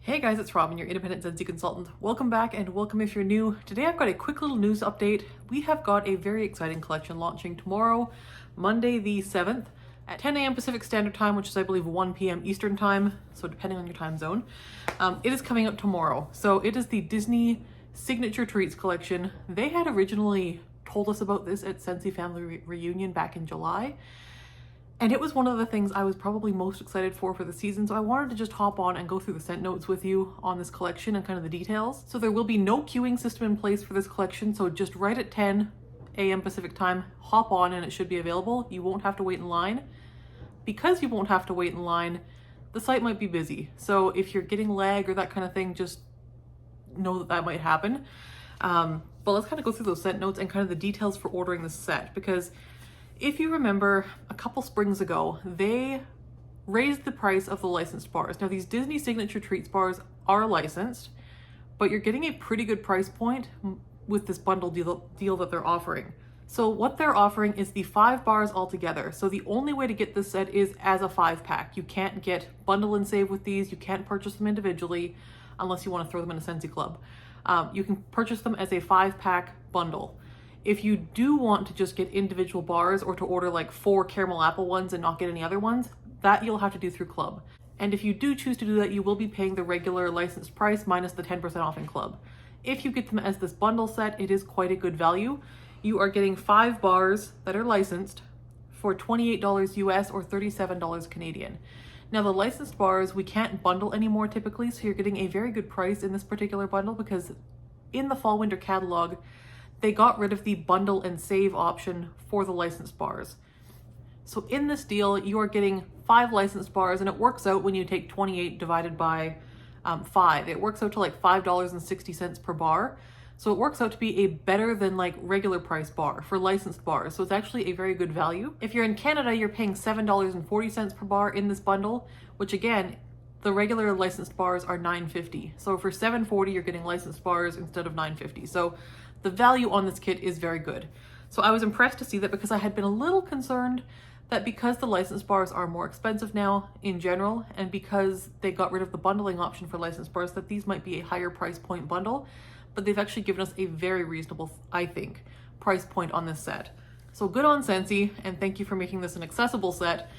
Hey guys, it's Robyn, your independent Scentsy consultant. Welcome back and welcome if you're new. Today I've got a quick little news update. We have got a very exciting collection launching tomorrow, Monday the 7th at 10 a.m. Pacific Standard Time, which is I believe 1 p.m. Eastern Time, so depending on your time zone. It is coming out tomorrow. So it is the Disney Signature Treats collection. They had originally told us about this at Scentsy Family Reunion back in July. And it was one of the things I was probably most excited for the season, so I wanted to just hop on and go through the scent notes with you on this collection and kind of the details. So there will be no queuing system in place for this collection, so just right at 10 a.m. Pacific time, hop on and it should be available. You won't have to wait in line. Because you won't have to wait in line, the site might be busy. So if you're getting lag or that kind of thing, just know that might happen. But let's kind of go through those scent notes and kind of the details for ordering this set, because if you remember, a couple springs ago, they raised the price of the licensed bars. Now, these Disney Signature Treats bars are licensed, but you're getting a pretty good price point with this bundle deal that they're offering. So what they're offering is the 5 bars altogether. So the only way to get this set is as a 5-pack. You can't get bundle and save with these. You can't purchase them individually unless you want to throw them in a Scentsy club. You can purchase them as a 5-pack bundle. If you do want to just get individual bars or to order like 4 caramel apple ones and not get any other ones, that you'll have to do through club. And if you do choose to do that, you will be paying the regular licensed price minus the 10% off in club. If you get them as this bundle set, it is quite a good value. You are getting 5 bars that are licensed for $28 US or $37 Canadian. Now the licensed bars, we can't bundle anymore typically, so you're getting a very good price in this particular bundle because in the fall winter catalog, they got rid of the bundle and save option for the licensed bars. So in this deal, you are getting 5 licensed bars, and it works out when you take 28 divided by 5. It works out to like $5.60 per bar. So it works out to be a better than like regular price bar for licensed bars. So it's actually a very good value. If you're in Canada, you're paying $7.40 per bar in this bundle, which again, the regular licensed bars are $9.50. So for $7.40, you're getting licensed bars instead of $9.50. So the value on this kit is very good. So I was impressed to see that because I had been a little concerned that because the licensed bars are more expensive now in general, and because they got rid of the bundling option for licensed bars, that these might be a higher price point bundle, but they've actually given us a very reasonable, I think, price point on this set. So good on Scentsy, and thank you for making this an accessible set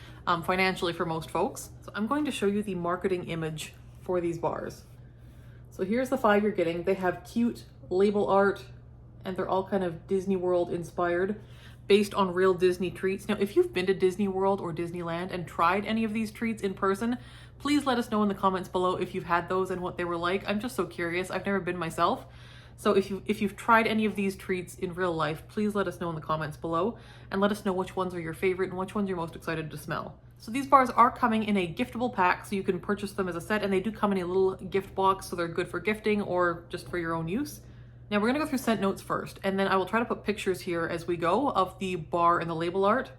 financially for most folks. So I'm going to show you the marketing image for these bars. So here's the 5 you're getting. They have cute label art, and they're all kind of Disney World inspired, based on real Disney treats. Now, if you've been to Disney World or Disneyland and tried any of these treats in person, please let us know in the comments below if you've had those and what they were like. I'm just so curious. I've never been myself. So if you've tried any of these treats in real life, please let us know in the comments below and let us know which ones are your favorite and which ones you're most excited to smell. So these bars are coming in a giftable pack, so you can purchase them as a set, and they do come in a little gift box, so they're good for gifting or just for your own use. Now we're gonna go through scent notes first, and then I will try to put pictures here as we go of the bar and the label art.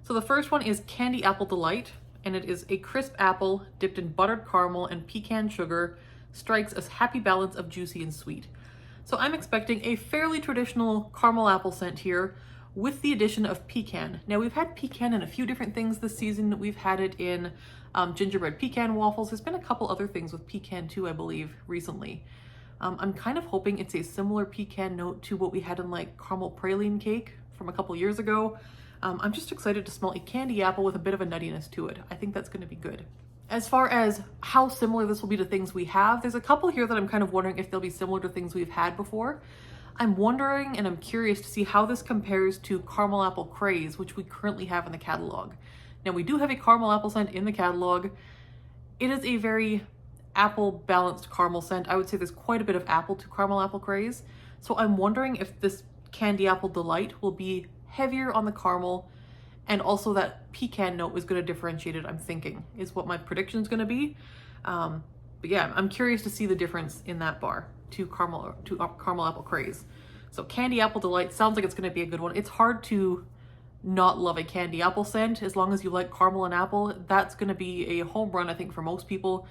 So the first one is Candy Apple Delight, and it is a crisp apple dipped in buttered caramel and pecan sugar, strikes a happy balance of juicy and sweet. So I'm expecting a fairly traditional caramel apple scent here with the addition of pecan. Now we've had pecan in a few different things this season. We've had it in gingerbread pecan waffles. There's been a couple other things with pecan too, I believe, recently. I'm kind of hoping it's a similar pecan note to what we had in like caramel praline cake from a couple years ago. I'm just excited to smell a candy apple with a bit of a nuttiness to it. I think that's going to be good. As far as how similar this will be to things we have, there's a couple here that I'm kind of wondering if they'll be similar to things we've had before. I'm wondering and I'm curious to see how this compares to Caramel Apple Craze, which we currently have in the catalog. Now we do have a caramel apple scent in the catalog. It is a very apple balanced caramel scent. I would say there's quite a bit of apple to Caramel Apple Craze. So I'm wondering if this Candy Apple Delight will be heavier on the caramel, and also that pecan note is going to differentiate it, I'm thinking, is what my prediction is going to be. But yeah, I'm curious to see the difference in that bar to Caramel Apple Craze. So Candy Apple Delight sounds like it's going to be a good one. It's hard to not love a candy apple scent as long as you like caramel and apple. That's going to be a home run, I think, for most people.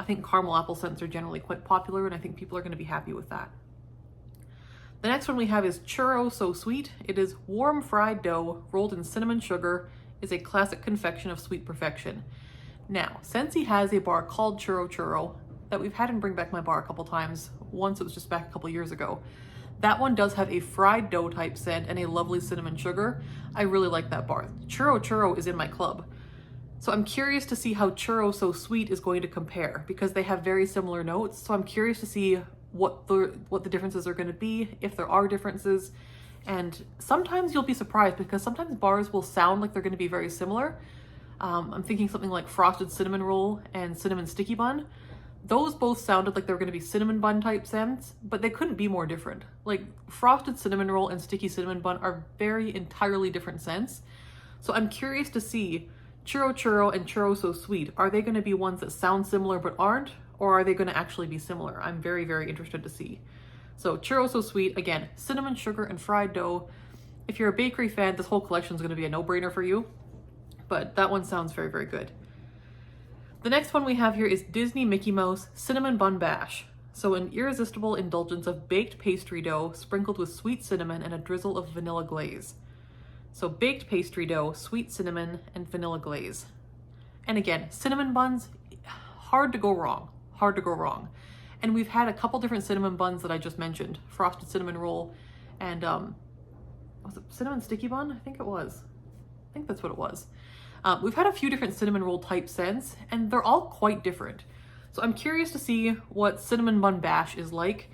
I think caramel apple scents are generally quite popular, and I think people are going to be happy with that. The next one we have is Churro So Sweet. It is warm fried dough rolled in cinnamon sugar, is a classic confection of sweet perfection. Now, Scentsy has a bar called Churro Churro. that we've had in Bring Back My Bar a couple times. Once it was just back a couple years ago. That one does have a fried dough type scent and a lovely cinnamon sugar. I really like that bar. Churro is in my club. So I'm curious to see how Churro So Sweet is going to compare, because they have very similar notes. So I'm curious to see what the differences are going to be, if there are differences. And sometimes you'll be surprised, because sometimes bars will sound like they're going to be very similar. I'm thinking something like Frosted Cinnamon Roll and Cinnamon Sticky Bun. Those both sounded like they were going to be cinnamon bun type scents, but they couldn't be more different. Like Frosted Cinnamon Roll and Sticky Cinnamon Bun are very entirely different scents. So I'm curious to see Churro and Churro So Sweet. Are they going to be ones that sound similar but aren't? Or are they going to actually be similar? I'm very, very interested to see. So Churro So Sweet, again, cinnamon sugar and fried dough. If you're a bakery fan, this whole collection is going to be a no-brainer for you. But that one sounds very, very good. The next one we have here is Disney Mickey Mouse Cinnamon Bun Bash. So an irresistible indulgence of baked pastry dough sprinkled with sweet cinnamon and a drizzle of vanilla glaze. So baked pastry dough, sweet cinnamon, and vanilla glaze. And again, cinnamon buns, hard to go wrong. Hard to go wrong. And we've had a couple different cinnamon buns that I just mentioned. Frosted Cinnamon Roll and, was it Cinnamon Sticky Bun? I think it was. I think that's what it was. We've had a few different cinnamon roll type scents, and they're all quite different. So I'm curious to see what Cinnamon Bun Bash is like,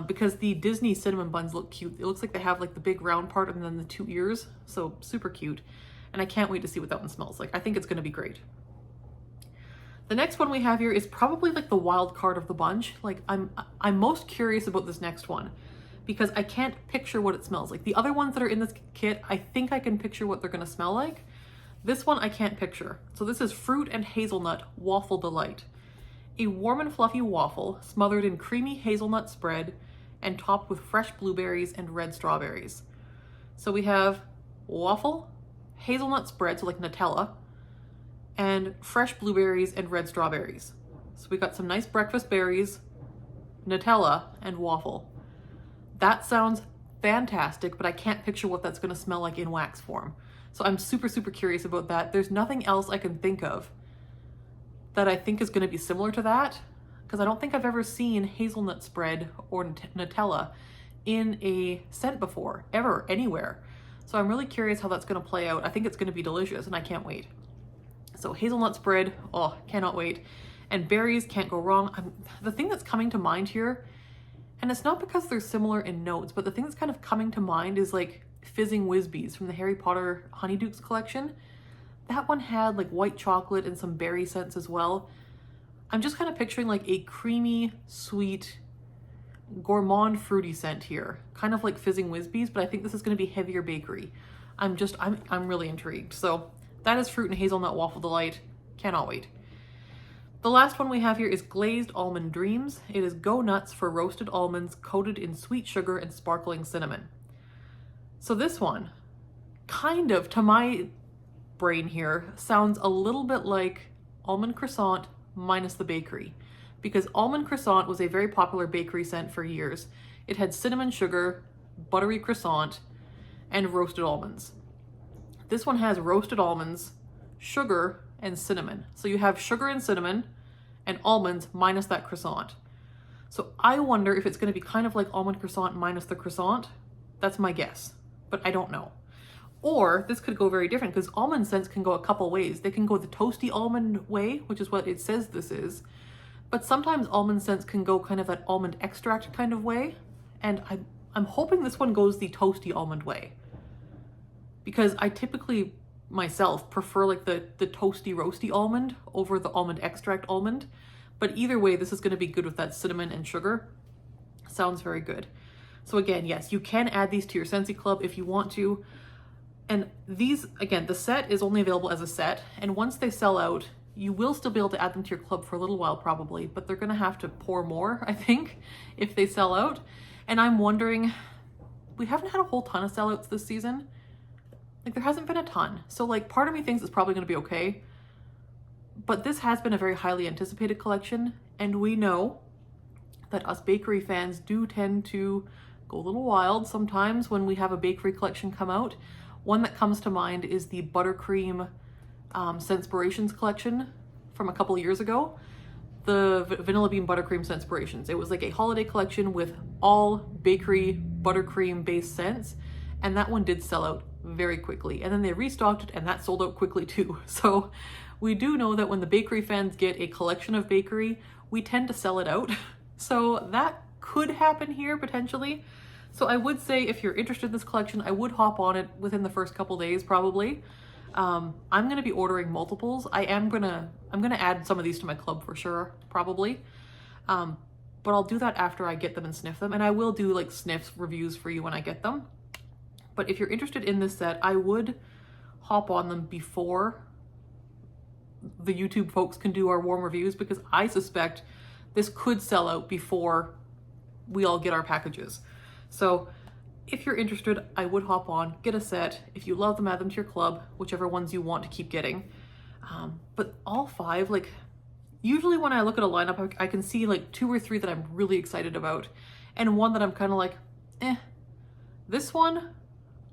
because the Disney cinnamon buns look cute. It looks like they have like the big round part and then the two ears, so super cute. And I can't wait to see what that one smells like. I think it's going to be great. The next one we have here is probably like the wild card of the bunch. Like I'm most curious about this next one, because I can't picture what it smells like. The other ones that are in this kit, I think I can picture what they're going to smell like. This one I can't picture. So this is Fruit and Hazelnut Waffle Delight. A warm and fluffy waffle smothered in creamy hazelnut spread and topped with fresh blueberries and red strawberries. So we have waffle, hazelnut spread, so like Nutella, and fresh blueberries and red strawberries. So we got some nice breakfast berries, Nutella, and waffle. That sounds fantastic, but I can't picture what that's going to smell like in wax form. So I'm super, super curious about that. There's nothing else I can think of that I think is going to be similar to that, because I don't think I've ever seen hazelnut spread or Nutella in a scent before, ever, anywhere. So I'm really curious how that's going to play out. I think it's going to be delicious, and I can't wait. So hazelnut spread, oh, cannot wait. And berries, can't go wrong. The thing that's coming to mind here, and it's not because they're similar in notes, but the thing that's kind of coming to mind is like Fizzing Whiz-Bees from the Harry Potter Honeydukes collection. That one had like white chocolate and some berry scents as well. I'm just kind of picturing like a creamy, sweet, gourmand fruity scent here. Kind of like Fizzing Whiz-Bees, but I think this is going to be heavier bakery. I'm really intrigued. So that is Fruit and Hazelnut Waffle Delight. Cannot wait. The last one we have here is Glazed Almond Dreams. It is Go Nuts for roasted almonds coated in sweet sugar and sparkling cinnamon. So this one, kind of, to my brain here, sounds a little bit like Almond Croissant minus the bakery, because Almond Croissant was a very popular bakery scent for years. It had cinnamon sugar, buttery croissant, and roasted almonds. This one has roasted almonds, sugar, and cinnamon. So you have sugar and cinnamon and almonds minus that croissant. So I wonder if it's going to be kind of like Almond Croissant minus the croissant. That's my guess, but I don't know. Or this could go very different, because almond scents can go a couple ways. They can go the toasty almond way, which is what it says this is. But sometimes almond scents can go kind of that almond extract kind of way. And I'm hoping this one goes the toasty almond way, because I typically myself prefer like the toasty roasty almond over the almond extract almond. But either way, this is going to be good with that cinnamon and sugar. Sounds very good. So again, yes, you can add these to your Scentsy Club if you want to. And these, again, the set is only available as a set. And once they sell out, you will still be able to add them to your club for a little while probably, but they're going to have to pour more, I think, if they sell out. And I'm wondering, we haven't had a whole ton of sellouts this season. Like there hasn't been a ton. So like part of me thinks it's probably going to be okay. But this has been a very highly anticipated collection. And we know that us bakery fans do tend to go a little wild sometimes when we have a bakery collection come out. One that comes to mind is the Buttercream Scentspirations collection from a couple years ago. the Vanilla Bean Buttercream Scentspirations. It was like a holiday collection with all bakery buttercream based scents, and that one did sell out very quickly. And then they restocked it and that sold out quickly too. So we do know that when the bakery fans get a collection of bakery, we tend to sell it out. So that could happen here potentially. So I would say if you're interested in this collection, I would hop on it within the first couple days probably. I'm gonna be ordering multiples. I'm gonna add some of these to my club for sure, probably. But I'll do that after I get them and sniff them, and I will do like sniffs reviews for you when I get them. But if you're interested in this set, I would hop on them before the YouTube folks can do our warm reviews, because I suspect this could sell out before we all get our packages. So if you're interested, I would hop on, get a set. If you love them, add them to your club, whichever ones you want to keep getting. But all 5, like usually when I look at a lineup, I can see like 2 or 3 that I'm really excited about, and one that I'm kind of like, eh. This one,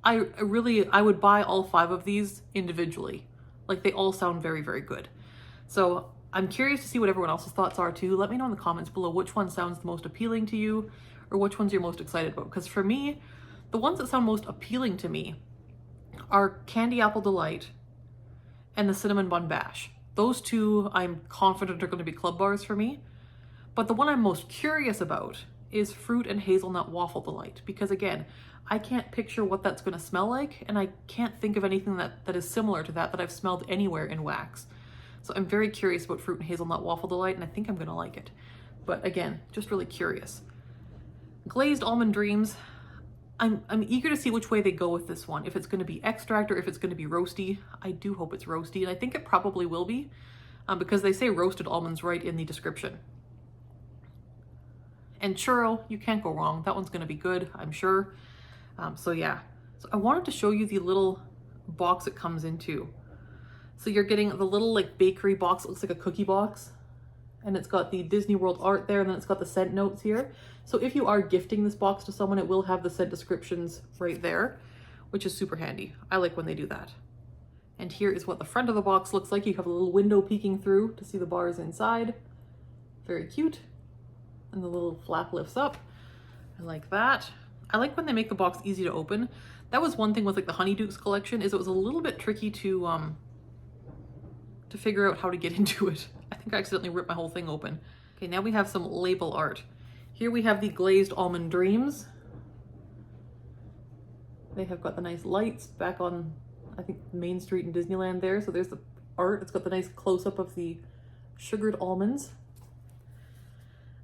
I would buy all 5 of these individually. Like they all sound very, very good. So I'm curious to see what everyone else's thoughts are too. Let me know in the comments below which one sounds the most appealing to you, or which ones you're most excited about. Because for me, the ones that sound most appealing to me are Candy Apple Delight and the Cinnamon Bun Bash. Those 2 I'm confident are going to be club bars for me. But the one I'm most curious about is Fruit and Hazelnut Waffle Delight, because again, I can't picture what that's going to smell like, and I can't think of anything that is similar to that I've smelled anywhere in wax. So I'm very curious about Fruit and Hazelnut Waffle Delight, and I think I'm going to like it. But again, just really curious. Glazed Almond Dreams, I'm eager to see which way they go with this one. If it's going to be extract or if it's going to be roasty. I do hope it's roasty, and I think it probably will be, because they say roasted almonds right in the description. And Churro, you can't go wrong. That one's going to be good, I'm sure. So yeah, so I wanted to show you the little box it comes into. So you're getting the little like bakery box. It looks like a cookie box, and it's got the Disney World art there, and then it's got the scent notes here. So if you are gifting this box to someone, it will have the scent descriptions right there, which is super handy. I like when they do that. And here is what the front of the box looks like. You have a little window peeking through to see the bars inside. Very cute. And the little flap lifts up. I like that. I like when they make the box easy to open. That was one thing with like the Honeydukes collection, is it was a little bit tricky to figure out how to get into it. I think I accidentally ripped my whole thing open. Okay, now we have some label art. Here we have the Glazed Almond Dreams. They have got the nice lights back on, I think, Main Street in Disneyland there. So there's the art. It's got the nice close-up of the sugared almonds.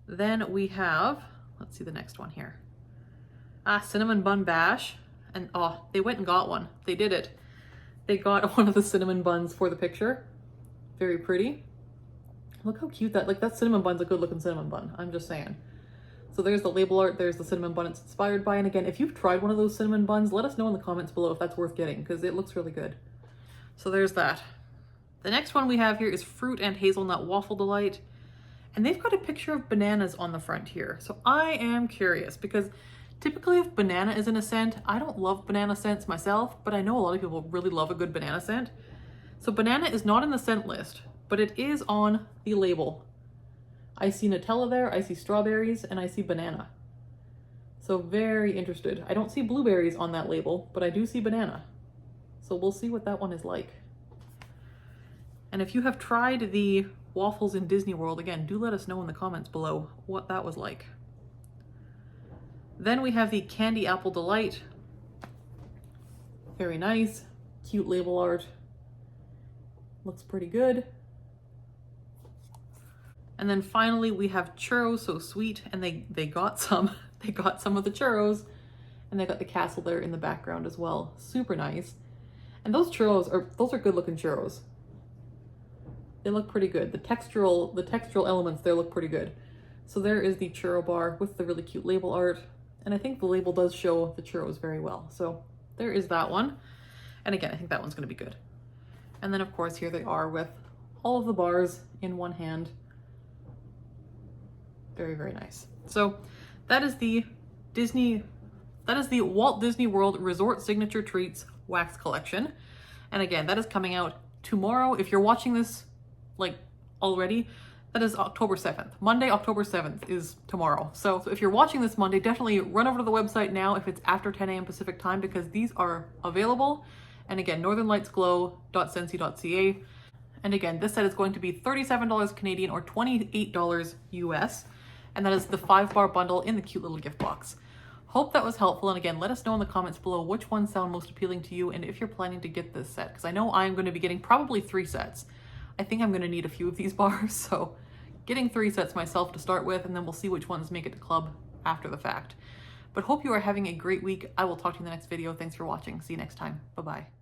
Then we have, let's see the next one here. Cinnamon Bun Bash. And oh, they went and got one. They did it. They got one of the cinnamon buns for the picture. Very pretty. Look how cute that cinnamon bun's a good looking cinnamon bun. I'm just saying. So there's the label art. There's the cinnamon bun it's inspired by. And again, if you've tried one of those cinnamon buns, let us know in the comments below if that's worth getting, because it looks really good. So there's that. The next one we have here is Fruit and Hazelnut Waffle Delight. And they've got a picture of bananas on the front here. So I am curious, because typically if banana is in a scent, I don't love banana scents myself, but I know a lot of people really love a good banana scent. So banana is not in the scent list, but it is on the label. I see Nutella there, I see strawberries, and I see banana. So very interested. I don't see blueberries on that label, but I do see banana. So we'll see what that one is like. And if you have tried the waffles in Disney World, again, do let us know in the comments below what that was like. Then we have the Candy Apple Delight. Very nice, cute label art. Looks pretty good. And then finally we have Churro So Sweet, and they got some. They got some of the churros, and they got the castle there in the background as well. Super nice. And those are good looking churros. They look pretty good. The textural elements there look pretty good. So there is the churro bar with the really cute label art. And I think the label does show the churros very well. So there is that one. And again, I think that one's going to be good. And then of course here they are with all of the bars in one hand. Very, very nice. So that is the Walt Disney World Resort Signature Treats Wax Collection. And again, that is coming out tomorrow. If you're watching this like already, That is October 7th. Monday, October 7th is tomorrow. So if you're watching this Monday, definitely run over to the website now if it's after 10 a.m. Pacific time, because these are available. And again, northernlightsglow.scentsy.ca. And again, this set is going to be $37 Canadian or $28 US. And that is the 5-bar bundle in the cute little gift box. Hope that was helpful. And again, let us know in the comments below which ones sound most appealing to you and if you're planning to get this set, because I know I'm going to be getting probably 3 sets. I think I'm going to need a few of these bars, so getting 3 sets myself to start with, and then we'll see which ones make it to club after the fact. But hope you are having a great week. I will talk to you in the next video. Thanks for watching. See you next time. Bye-bye.